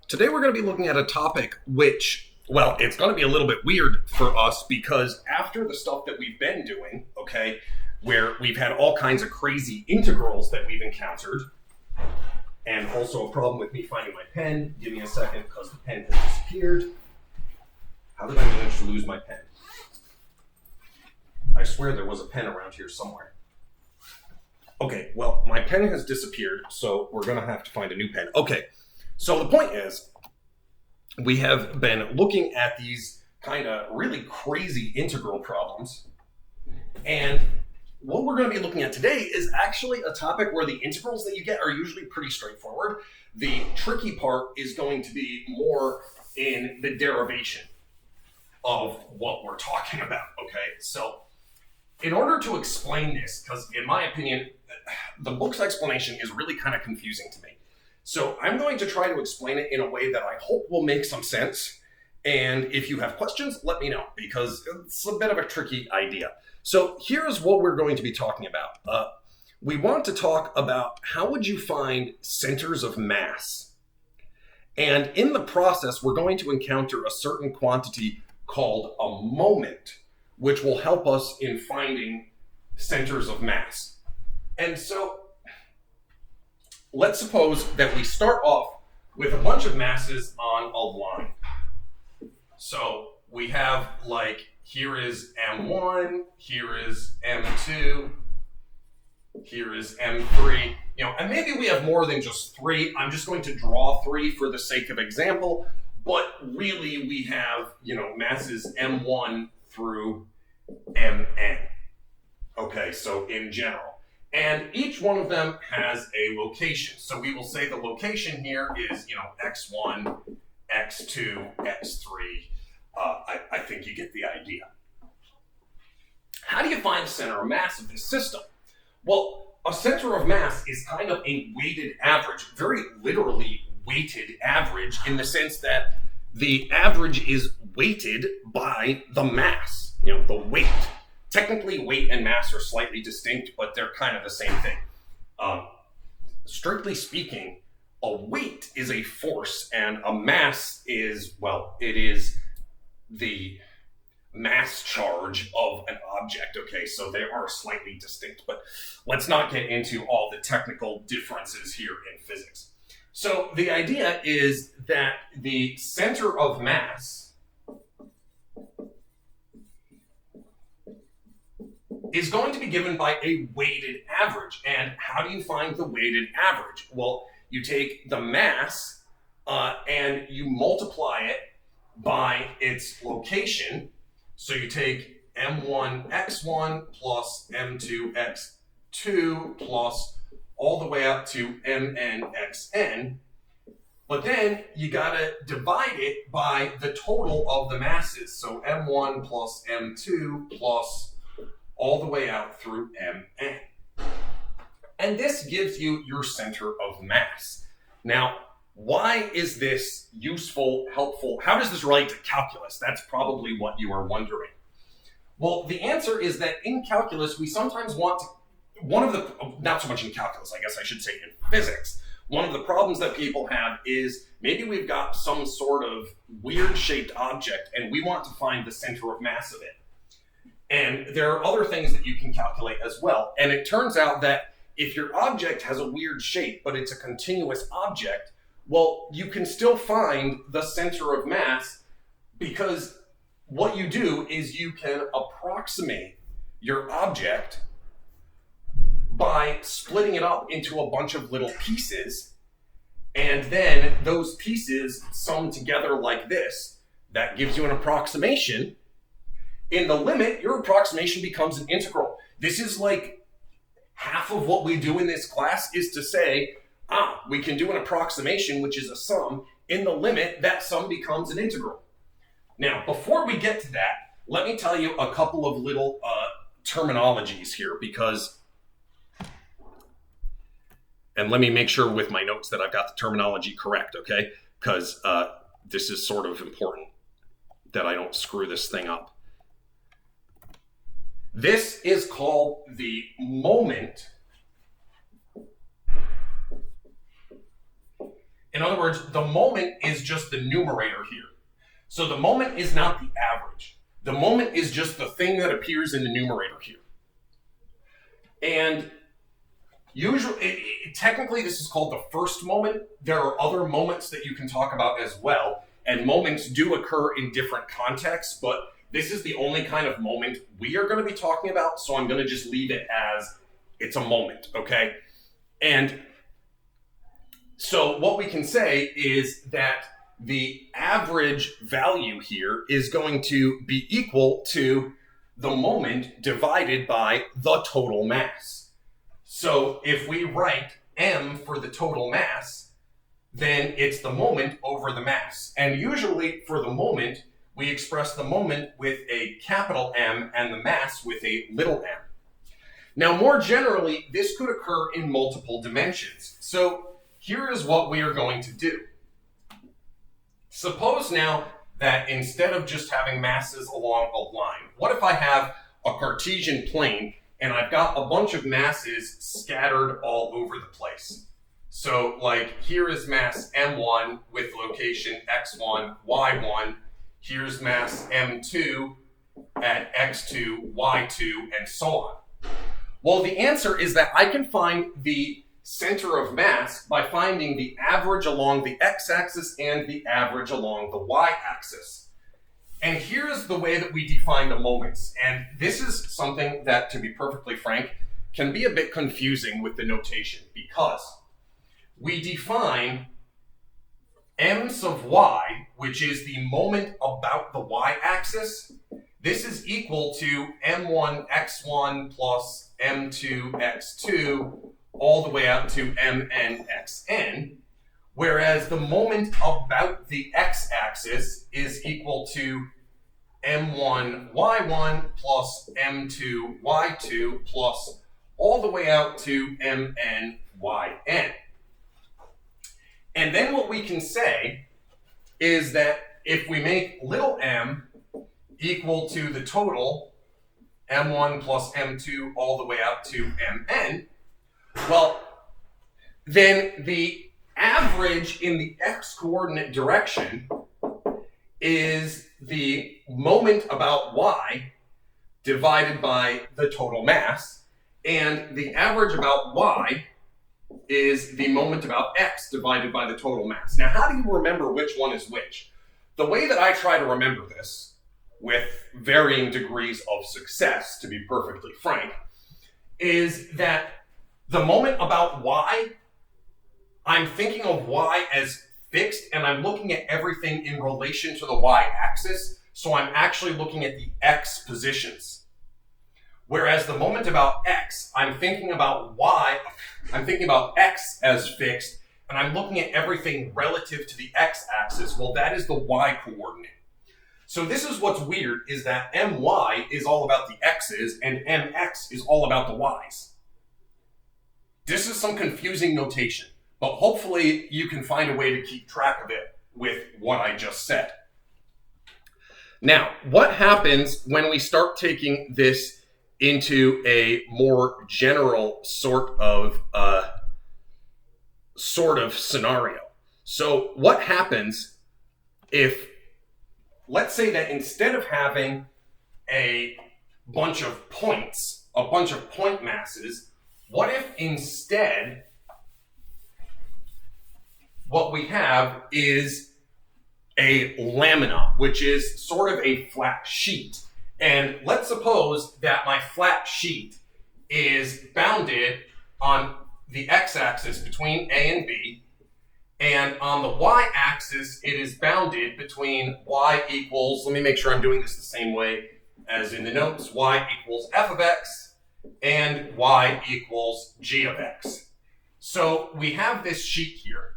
Today we're going to be looking at a topic which, well, it's going to be a little bit weird for us because after the stuff that we've been doing, okay, where we've had all kinds of crazy integrals that we've encountered, and also a problem with me finding my pen. Give me a second because the pen has disappeared. How did I manage to lose my pen? I swear there was a pen around here somewhere. Okay, well, my pen has disappeared, so we're going to have to find a new pen. Okay, so the point is, we have been looking at these kind of really crazy integral problems, and what we're going to be looking at today is actually a topic where the integrals that you get are usually pretty straightforward. The tricky part is going to be more in the derivation of what we're talking about, okay? So in order to explain this, because in my opinion, the book's explanation is really kind of confusing to me. So I'm going to try to explain it in a way that I hope will make some sense. And if you have questions, let me know, because it's a bit of a tricky idea. So here's what we're going to be talking about. We want to talk about how would you find centers of mass? And in the process, we're going to encounter a certain quantity called a moment, which will help us in finding centers of mass. And so let's suppose that we start off with a bunch of masses on a line. So we have like, here is M1, here is M2, here is M3, and maybe we have more than just three. I'm just going to draw three for the sake of example, but really we have, masses M1 through Mn. Okay, so in general. And each one of them has a location. So we will say the location here is, X1, X2, X3. I think you get the idea. How do you find the center of mass of this system? Well, a center of mass is kind of a weighted average, very literally weighted average, in the sense that the average is weighted by the mass, the weight. Technically, weight and mass are slightly distinct, but they're kind of the same thing. Strictly speaking, a weight is a force, and a mass is, it is the mass charge of an object. Okay, so they are slightly distinct, but let's not get into all the technical differences here in physics. So the idea is that the center of mass is going to be given by a weighted average. And how do you find the weighted average? Well, you take the mass and you multiply it by its location. So you take M1x1 plus M2x2 plus all the way up to Mnxn. But then you gotta divide it by the total of the masses. So M1 plus M2 plus all the way out through Mn. And this gives you your center of mass. Now, why is this useful, helpful? How does this relate to calculus? That's probably what you are wondering. Well, the answer is that in calculus, we sometimes want to, not so much in calculus, I guess I should say in physics, one of the problems that people have is maybe we've got some sort of weird shaped object and we want to find the center of mass of it. And there are other things that you can calculate as well. And it turns out that if your object has a weird shape, but it's a continuous object, well, you can still find the center of mass, because what you do is you can approximate your object by splitting it up into a bunch of little pieces, and then those pieces sum together like this. That gives you an approximation. In the limit, your approximation becomes an integral. This is like half of what we do in this class is to say, we can do an approximation, which is a sum. In the limit, that sum becomes an integral. Now, before we get to that, let me tell you a couple of little terminologies here, and let me make sure with my notes that I've got the terminology correct, okay? Because this is sort of important that I don't screw this thing up. This is called the moment In other words, the moment is just the numerator here. So the moment is not the average. The moment is just the thing that appears in the numerator here. And usually, technically this is called the first moment. There are other moments that you can talk about as well. And moments do occur in different contexts, but this is the only kind of moment we are going to be talking about. So I'm going to just leave it as it's a moment, okay? And so what we can say is that the average value here is going to be equal to the moment divided by the total mass. So if we write m for the total mass, then it's the moment over the mass. And usually for the moment, we express the moment with a capital M and the mass with a little m. Now, more generally, this could occur in multiple dimensions. So here is what we are going to do. Suppose now that instead of just having masses along a line, what if I have a Cartesian plane and I've got a bunch of masses scattered all over the place? So like here is mass m1 with location x1, y1. Here's mass m2 at x2, y2, and so on. Well, the answer is that I can find the center of mass by finding the average along the x-axis and the average along the y-axis. And here's the way that we define the moments. And this is something that, to be perfectly frank, can be a bit confusing with the notation, because we define m sub y, which is the moment about the y-axis. This is equal to m1 x1 plus m2 x2 all the way out to mn xn, whereas the moment about the x-axis is equal to m1 y1 plus m2 y2 plus all the way out to mn yn. And then what we can say is that if we make little m equal to the total m1 plus m2 all the way out to mn, well, then the average in the x-coordinate direction is the moment about y divided by the total mass, and the average about y is the moment about x divided by the total mass. Now, how do you remember which one is which? The way that I try to remember this, with varying degrees of success, to be perfectly frank, is that the moment about y, I'm thinking of y as fixed, and I'm looking at everything in relation to the y-axis, so I'm actually looking at the x positions. Whereas the moment about x, I'm thinking about x as fixed, and I'm looking at everything relative to the x-axis. Well, that is the y-coordinate. So this is what's weird, is that my is all about the x's, and mx is all about the y's. This is some confusing notation, but hopefully you can find a way to keep track of it with what I just said. Now, what happens when we start taking this into a more general sort of scenario? So what happens if, let's say that instead of having a bunch of points, a bunch of point masses, what if instead what we have is a lamina, which is sort of a flat sheet? And let's suppose that my flat sheet is bounded on the x-axis between A and B, and on the y-axis it is bounded between y equals, let me make sure I'm doing this the same way as in the notes, y equals f of x and y equals g of x. So we have this sheet here,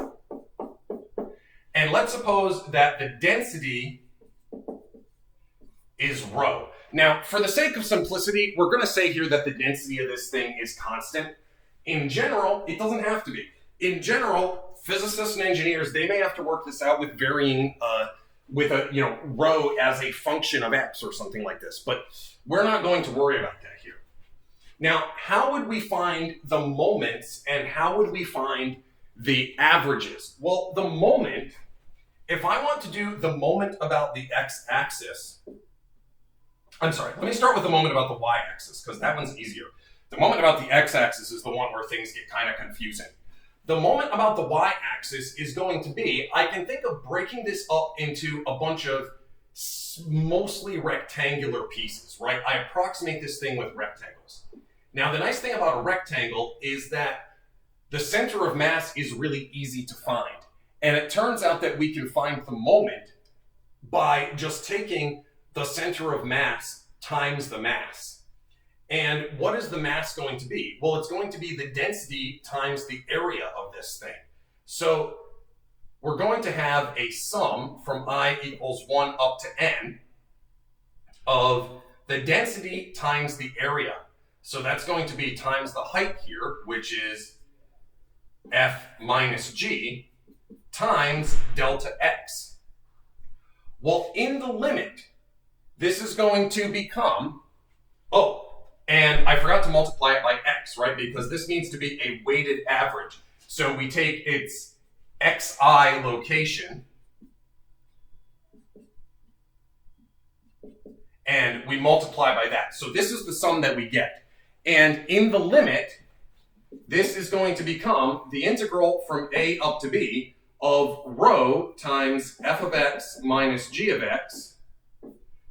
and let's suppose that the density is rho. Now, for the sake of simplicity, we're going to say here that the density of this thing is constant. In general, it doesn't have to be. In general, physicists and engineers, they may have to work this out with varying, rho as a function of x or something like this, but we're not going to worry about that here. Now, how would we find the moments, and how would we find the averages. Well, the moment, if I want to do the moment about the x-axis, I'm sorry, let me start with the moment about the y-axis, because that one's easier. The moment about the x-axis is the one where things get kind of confusing. The moment about the y-axis is going to be, I can think of breaking this up into a bunch of mostly rectangular pieces, right? I approximate this thing with rectangles. Now, the nice thing about a rectangle is that the center of mass is really easy to find. And it turns out that we can find the moment by just taking the center of mass times the mass. And what is the mass going to be? Well, it's going to be the density times the area of this thing. So we're going to have a sum from I equals 1 up to n of the density times the area. So that's going to be times the height here, which is f minus g, times delta x. Well, in the limit, this is going to become, and I forgot to multiply it by x, right? Because this needs to be a weighted average. So we take its xi location and we multiply by that. So this is the sum that we get. And in the limit, this is going to become the integral from a up to b of rho times f of x minus g of x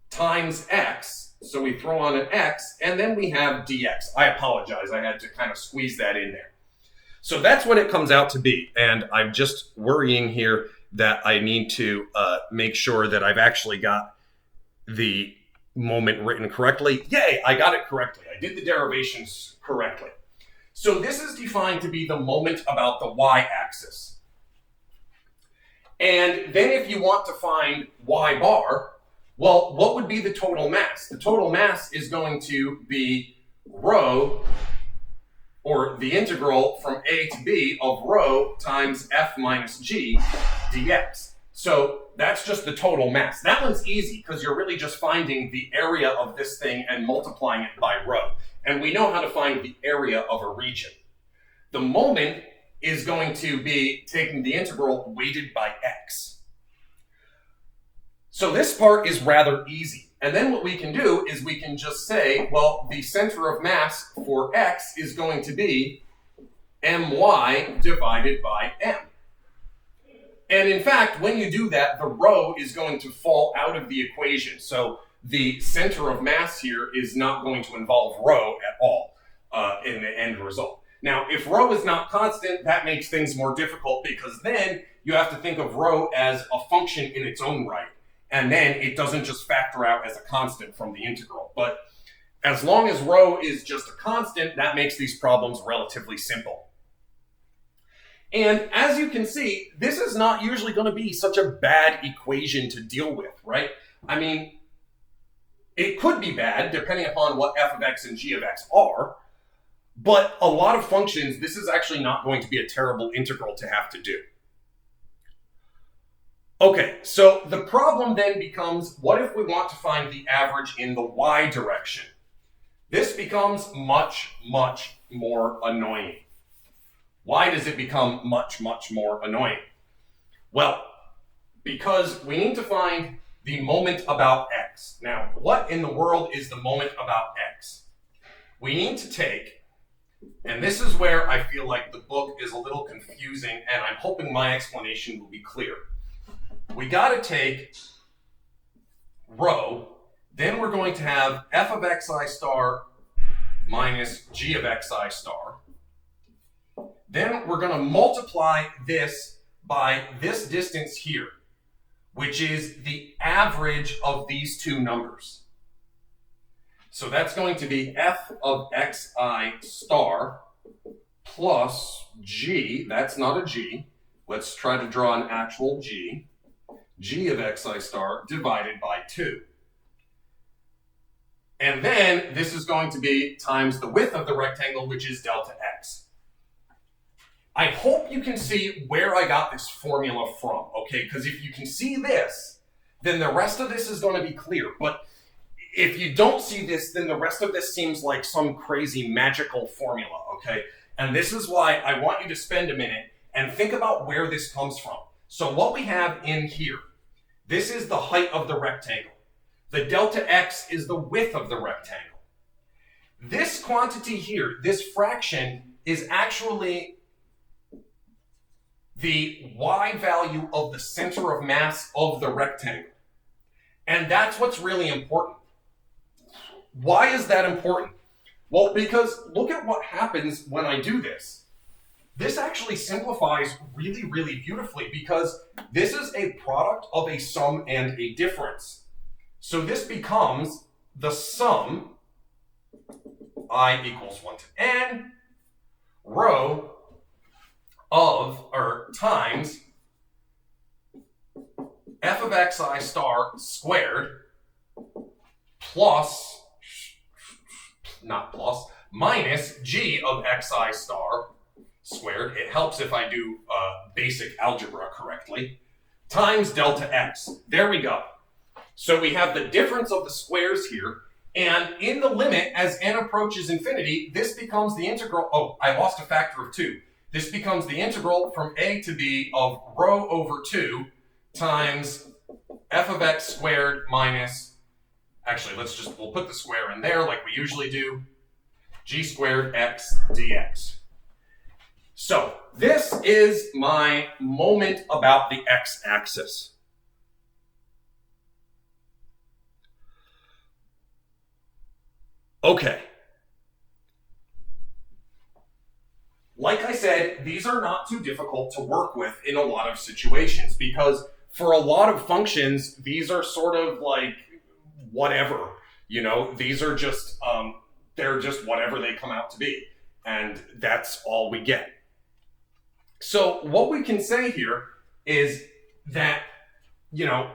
times x. So we throw on an x, and then we have dx. I apologize, I had to kind of squeeze that in there. So that's what it comes out to be. And I'm just worrying here that I need to make sure that I've actually got the moment written correctly. Yay, I got it correctly. I did the derivations correctly. So this is defined to be the moment about the y-axis. And then if you want to find y bar, well, what would be the total mass? The total mass is going to be rho, or the integral from a to b of rho times f minus g dx. So that's just the total mass. That one's easy because you're really just finding the area of this thing and multiplying it by rho. And we know how to find the area of a region. The moment is going to be taking the integral weighted by x. So this part is rather easy. And then what we can do is we can just say, well, the center of mass for x is going to be my divided by m. And in fact, when you do that, the rho is going to fall out of the equation. So the center of mass here is not going to involve rho at all in the end result. Now, if rho is not constant, that makes things more difficult because then you have to think of rho as a function in its own right. And then it doesn't just factor out as a constant from the integral. But as long as rho is just a constant, that makes these problems relatively simple. And as you can see, this is not usually going to be such a bad equation to deal with, right? I mean, it could be bad depending upon what f of x and g of x are, but a lot of functions, this is actually not going to be a terrible integral to have to do. Okay, so the problem then becomes, what if we want to find the average in the y direction? This becomes much, much more annoying. Why does it become much, much more annoying? Well, because we need to find the moment about x. Now, what in the world is the moment about x? We need to take, and this is where I feel like the book is a little confusing, and I'm hoping my explanation will be clear. We got to take rho, then we're going to have f of xi star minus g of xi star. Then we're going to multiply this by this distance here, which is the average of these two numbers. So that's going to be f of xi star plus g, that's not a g, let's try to draw an actual g, g of xi star divided by 2. And then this is going to be times the width of the rectangle, which is delta x. I hope you can see where I got this formula from, okay? Because if you can see this, then the rest of this is going to be clear. But if you don't see this, then the rest of this seems like some crazy magical formula, okay? And this is why I want you to spend a minute And think about where this comes from. So what we have in here, this is the height of the rectangle. The delta x is the width of the rectangle. This quantity here, this fraction, is actually the y value of the center of mass of the rectangle. And that's what's really important. Why is that important? Well, because look at what happens when I do this. This actually simplifies really, really beautifully because this is a product of a sum and a difference. So this becomes the sum, I equals 1 to n, rho of, or times, f of xi star squared plus, not plus, minus g of xi star squared. It helps if I do basic algebra correctly, times delta x. There we go. So we have the difference of the squares here, and in the limit, as n approaches infinity, this becomes the integral, oh, I lost a factor of 2. This becomes the integral from a to b of rho over 2 times f of x squared minus, actually, we'll put the square in there like we usually do, g squared x dx. So this is my moment about the x-axis. Okay. Like I said, these are not too difficult to work with in a lot of situations because for a lot of functions, these are sort of like whatever, you know, these are just, they're just whatever they come out to be. And that's all we get. So what we can say here is that, you know,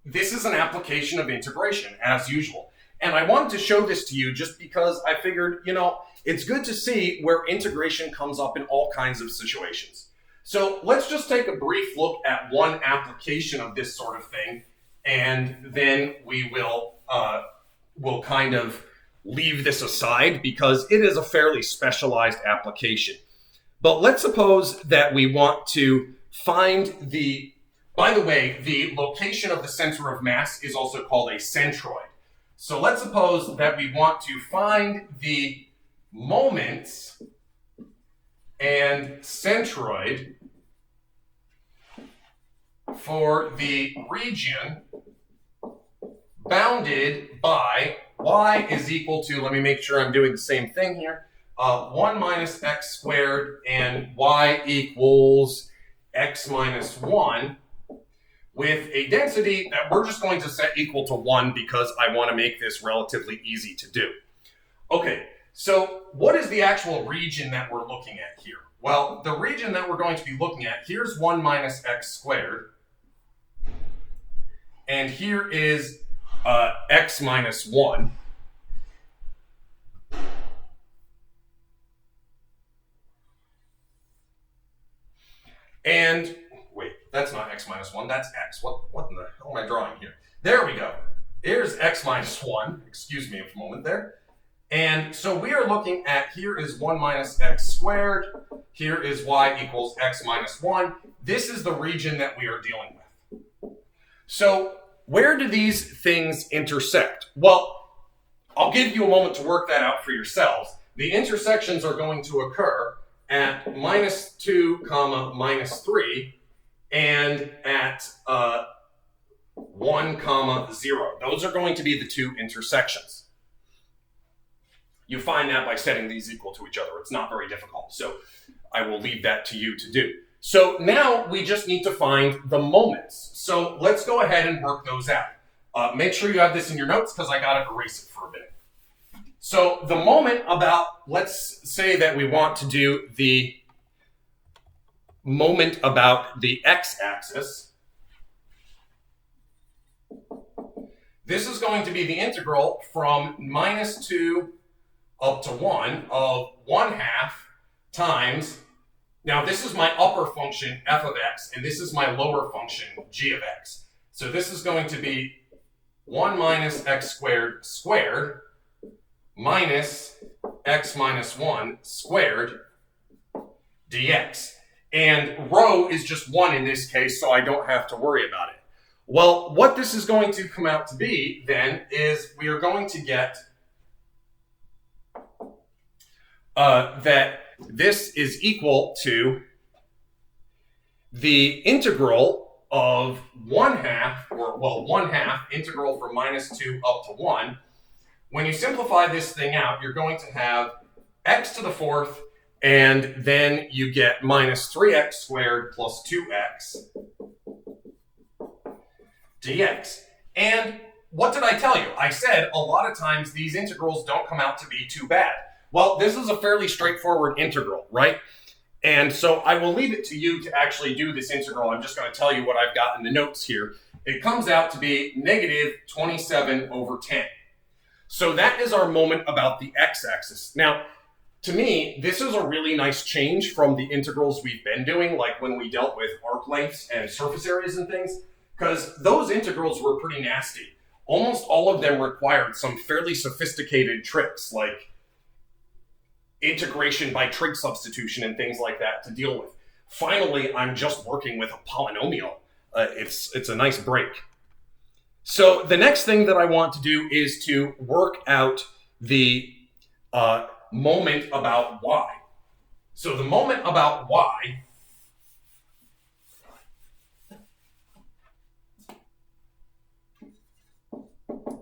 this is an application of integration as usual. And I wanted to show this to you just because I figured, you know, it's good to see where integration comes up in all kinds of situations. So let's just take a brief look at one application of this sort of thing, and then we will we'll kind of leave this aside because it is a fairly specialized application. But let's suppose that we want to find the, by the way, the location of the center of mass is also called a centroid. So let's suppose that we want to find the moments and centroid for the region bounded by y is equal to, let me make sure I'm doing the same thing here, 1 minus x squared and y equals x minus 1 with a density that we're just going to set equal to 1 because I want to make this relatively easy to do. Okay, so what is the actual region that we're looking at here? Well, the region that we're going to be looking at, here's 1 minus x squared, and here is x minus 1. And wait, that's not x minus 1, that's x. What in the hell am I drawing here? There we go. Here's x minus 1. Excuse me a moment there. And so we are looking at, here is 1 minus x squared. Here is y equals x minus 1. This is the region that we are dealing with. So where do these things intersect? Well, I'll give you a moment to work that out for yourselves. The intersections are going to occur at minus 2 comma minus 3 and at 1 comma 0. Those are going to be the two intersections. You find that by setting these equal to each other. It's not very difficult, so I will leave that to you to do. So now we just need to find the moments. So let's go ahead and work those out. Make sure you have this in your notes because I got to erase it for a bit. So the moment about, let's say that we want to do the moment about the x-axis. This is going to be the integral from minus 2 up to 1 of 1/2 times, now this is my upper function f of x, and this is my lower function g of x. So this is going to be 1 minus x squared squared minus x minus 1 squared dx. And rho is just 1 in this case, so I don't have to worry about it. Well, what this is going to come out to be, then, is we are going to get that this is equal to the integral of 1/2, or, well, 1/2 integral from -2 up to 1. When you simplify this thing out, you're going to have x to the 4th, and then you get minus 3x squared plus 2x dx. And what did I tell you? I said a lot of times these integrals don't come out to be too bad. Well, this is a fairly straightforward integral, right? And so I will leave it to you to actually do this integral. I'm just going to tell you what I've got in the notes here. It comes out to be negative 27 over 10. So that is our moment about the x-axis. Now, to me, this is a really nice change from the integrals we've been doing, like when we dealt with arc lengths and surface areas and things, because those integrals were pretty nasty. Almost all of them required some fairly sophisticated tricks, like integration by trig substitution and things like that to deal with. Finally, I'm just working with a polynomial. It's a nice break. So the next thing that I want to do is to work out the moment about y. So the moment about y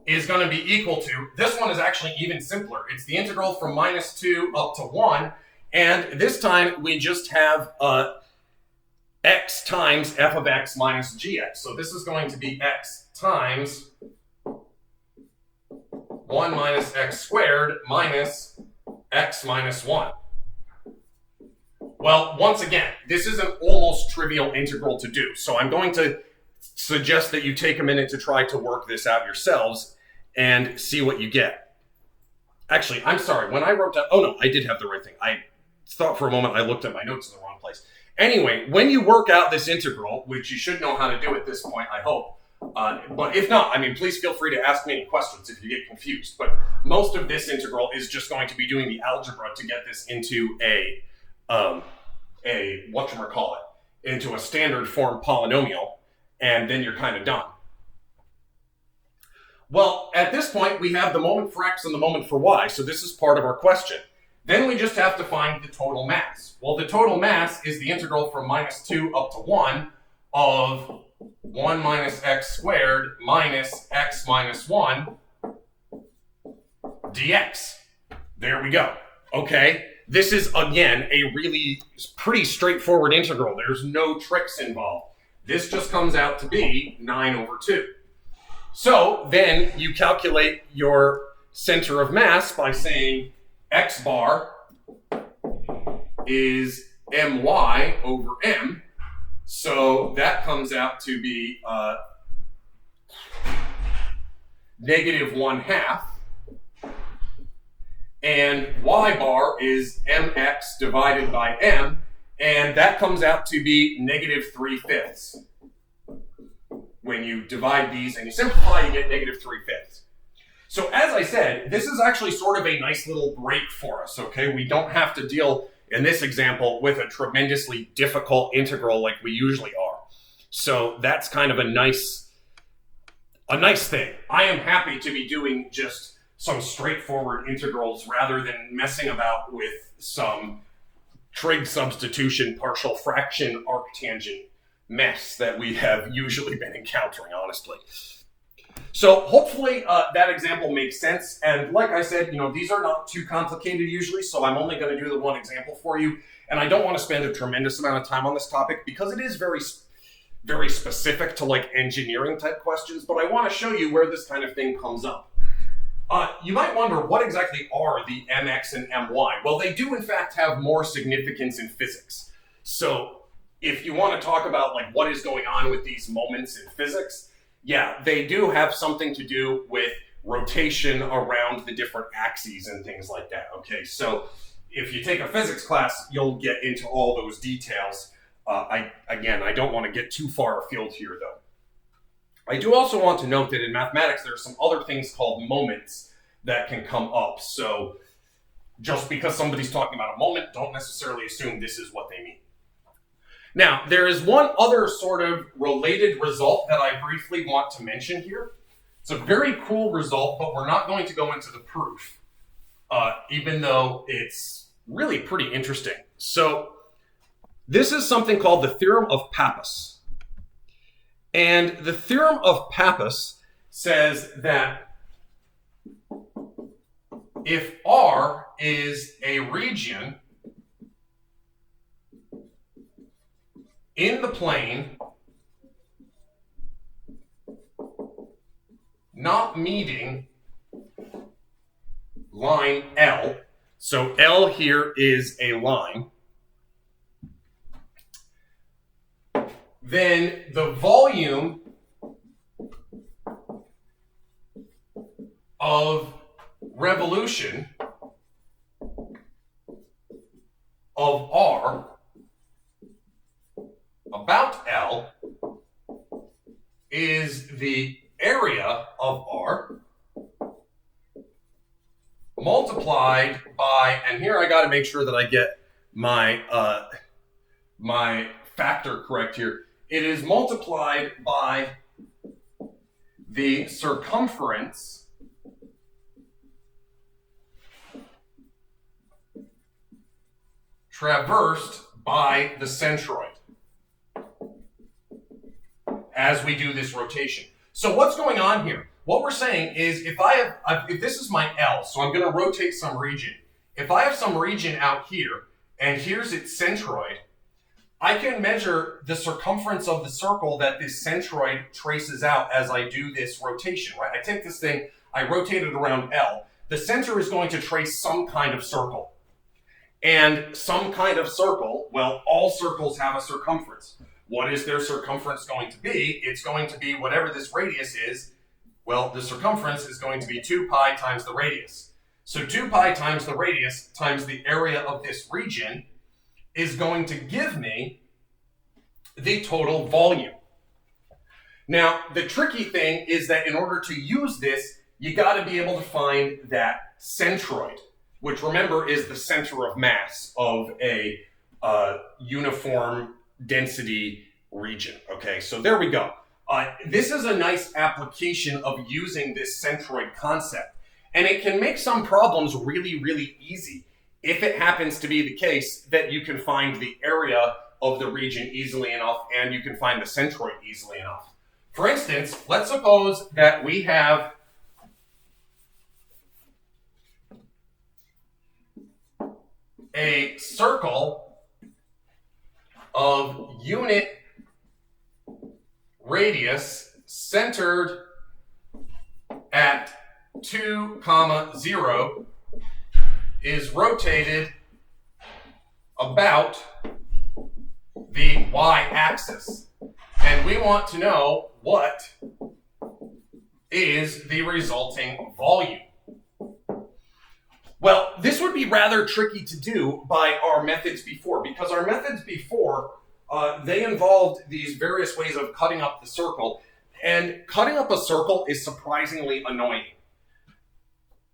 is going to be equal to, this one is actually even simpler. It's the integral from -2 up to 1, and this time we just have x times f of x minus gx. So this is going to be x times 1 minus x squared minus x minus 1. Well, once again, this is an almost trivial integral to do, so I'm going to suggest that you take a minute to try to work this out yourselves and see what you get. Actually, I'm sorry, when I wrote down, oh no, I did have the right thing. I thought for a moment I looked at my notes in the wrong place. Anyway, when you work out this integral, which you should know how to do at this point, I hope, but if not, I mean, please feel free to ask me any questions if you get confused, but most of this integral is just going to be doing the algebra to get this into into a standard form polynomial, and then you're kind of done. Well, at this point, we have the moment for x and the moment for y, so this is part of our question. Then we just have to find the total mass. Well, the total mass is the integral from -2 up to 1 of 1 minus x squared minus x minus 1 dx. There we go. Okay, this is, again, a really pretty straightforward integral. There's no tricks involved. This just comes out to be 9 over 2. So then you calculate your center of mass by saying x bar is my over m. So that comes out to be negative 1/2. And y bar is mx divided by m. And that comes out to be negative 3/5. When you divide these and you simplify, you get negative 3/5. So as I said, this is actually sort of a nice little break for us, okay? We don't have to deal, in this example, with a tremendously difficult integral like we usually are. So that's kind of a nice thing. I am happy to be doing just some straightforward integrals rather than messing about with some trig substitution, partial fraction, arctangent mess that we have usually been encountering, honestly. So hopefully that example makes sense. And like I said, these are not too complicated usually, so I'm only going to do the one example for you. And I don't want to spend a tremendous amount of time on this topic because it is very, very specific to like engineering type questions, but I want to show you where this kind of thing comes up. You might wonder, what exactly are the mx and my? Well, they do in fact have more significance in physics. So if you want to talk about like what is going on with these moments in physics, yeah, they do have something to do with rotation around the different axes and things like that, okay? So if you take a physics class, you'll get into all those details. I don't want to get too far afield here, though. I do also want to note that in mathematics, there are some other things called moments that can come up. So just because somebody's talking about a moment, don't necessarily assume this is what they mean. Now, there is one other sort of related result that I briefly want to mention here. It's a very cool result, but we're not going to go into the proof, even though it's really pretty interesting. So this is something called the theorem of Pappus. And the theorem of Pappus says that if R is a region in the plane not meeting line L, so L here is a line, then the volume of revolution of R about L is the area of R multiplied by, and here I got to make sure that I get my my factor correct here. It is multiplied by the circumference traversed by the centroid as we do this rotation. So what's going on here? What we're saying is if this is my L, so I'm going to rotate some region. If I have some region out here, and here's its centroid, I can measure the circumference of the circle that this centroid traces out as I do this rotation, right? I take this thing, I rotate it around L. The center is going to trace some kind of circle. And some kind of circle, well, all circles have a circumference. What is their circumference going to be? It's going to be whatever this radius is. Well, the circumference is going to be 2 pi times the radius. So 2 pi times the radius times the area of this region is going to give me the total volume. Now, the tricky thing is that in order to use this, you got to be able to find that centroid, which remember is the center of mass of a uniform density region. Okay, so there we go. This is a nice application of using this centroid concept. And it can make some problems really, really easy if it happens to be the case that you can find the area of the region easily enough and you can find the centroid easily enough. For instance, let's suppose that we have a circle of unit radius centered at 2, 0 is rotated about the y-axis. And we want to know what is the resulting volume. Well, this would be rather tricky to do by our methods before, because our methods before, they involved these various ways of cutting up the circle, and cutting up a circle is surprisingly annoying,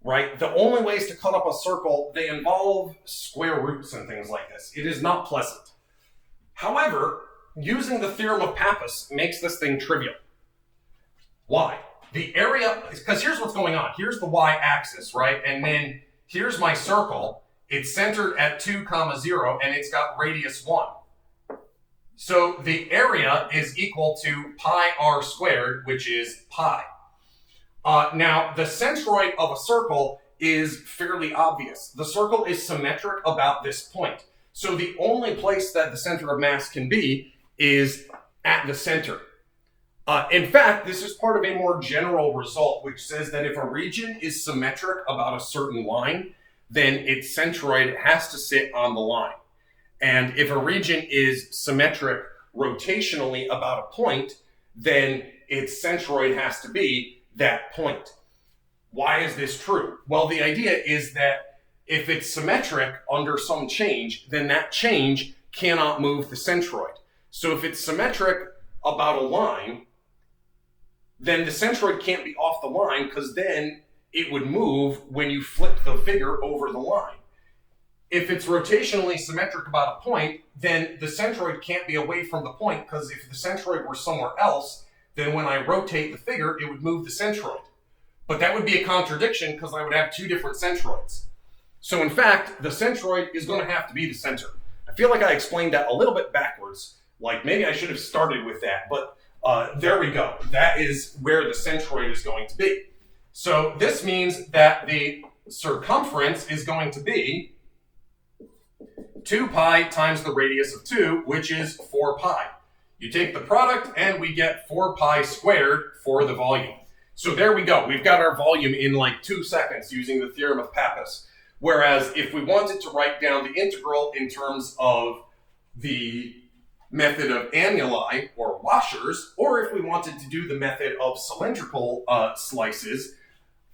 right? The only ways to cut up a circle, they involve square roots and things like this. It is not pleasant. However, using the theorem of Pappus makes this thing trivial. Why? The area, because here's what's going on. Here's the y-axis, right? And then here's my circle. It's centered at 2, 0, and it's got radius 1. So the area is equal to pi r squared, which is pi. Now, the centroid of a circle is fairly obvious. The circle is symmetric about this point. So the only place that the center of mass can be is at the center. In fact, this is part of a more general result, which says that if a region is symmetric about a certain line, then its centroid has to sit on the line. And if a region is symmetric rotationally about a point, then its centroid has to be that point. Why is this true? Well, the idea is that if it's symmetric under some change, then that change cannot move the centroid. So if it's symmetric about a line, then the centroid can't be off the line, because then it would move when you flip the figure over the line. if it's rotationally symmetric about a point, then the centroid can't be away from the point, because if the centroid were somewhere else, then when I rotate the figure, it would move the centroid. But that would be a contradiction, because I would have two different centroids. So in fact, the centroid is going to have to be the center. I feel like I explained that a little bit backwards. Like maybe I should have started with that, but there we go. That is where the centroid is going to be. So this means that the circumference is going to be 2 pi times the radius of 2, which is 4 pi. You take the product and we get 4 pi squared for the volume. So there we go. We've got our volume in like 2 seconds using the theorem of Pappus. Whereas if we wanted to write down the integral in terms of the method of annuli or washers, or if we wanted to do the method of cylindrical slices,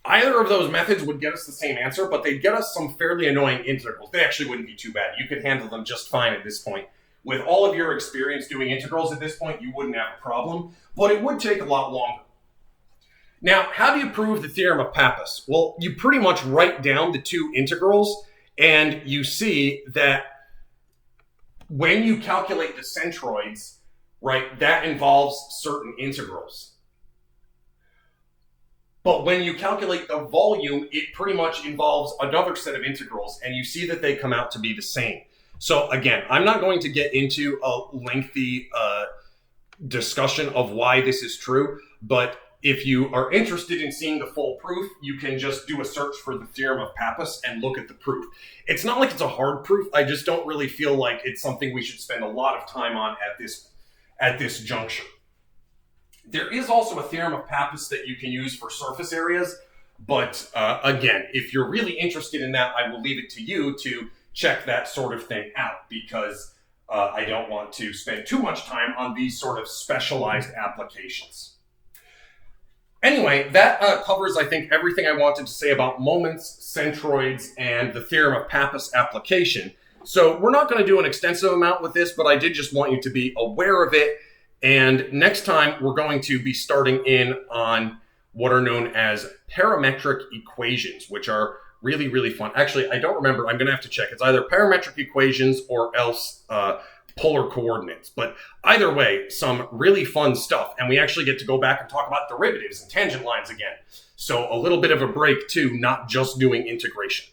either of those methods would get us the same answer, but they'd get us some fairly annoying integrals. They actually wouldn't be too bad. You could handle them just fine at this point. With all of your experience doing integrals at this point, you wouldn't have a problem, but it would take a lot longer. Now, how do you prove the theorem of Pappus? Well, you pretty much write down the two integrals, and you see that when you calculate the centroids, right, that involves certain integrals. But when you calculate the volume, it pretty much involves another set of integrals, and you see that they come out to be the same. So again, I'm not going to get into a lengthy discussion of why this is true, but if you are interested in seeing the full proof, you can just do a search for the theorem of Pappus and look at the proof. It's not like it's a hard proof. I just don't really feel like it's something we should spend a lot of time on at this juncture. There is also a theorem of Pappus that you can use for surface areas, but again, if you're really interested in that, I will leave it to you to check that sort of thing out, because I don't want to spend too much time on these sort of specialized applications. Anyway, that covers, I think, everything I wanted to say about moments, centroids, and the theorem of Pappus application. So we're not going to do an extensive amount with this, but I did just want you to be aware of it. And next time, we're going to be starting in on what are known as parametric equations, which are really, really fun. Actually, I don't remember. I'm going to have to check. It's either parametric equations or else polar coordinates. But either way, some really fun stuff. And we actually get to go back and talk about derivatives and tangent lines again. So a little bit of a break too, not just doing integration.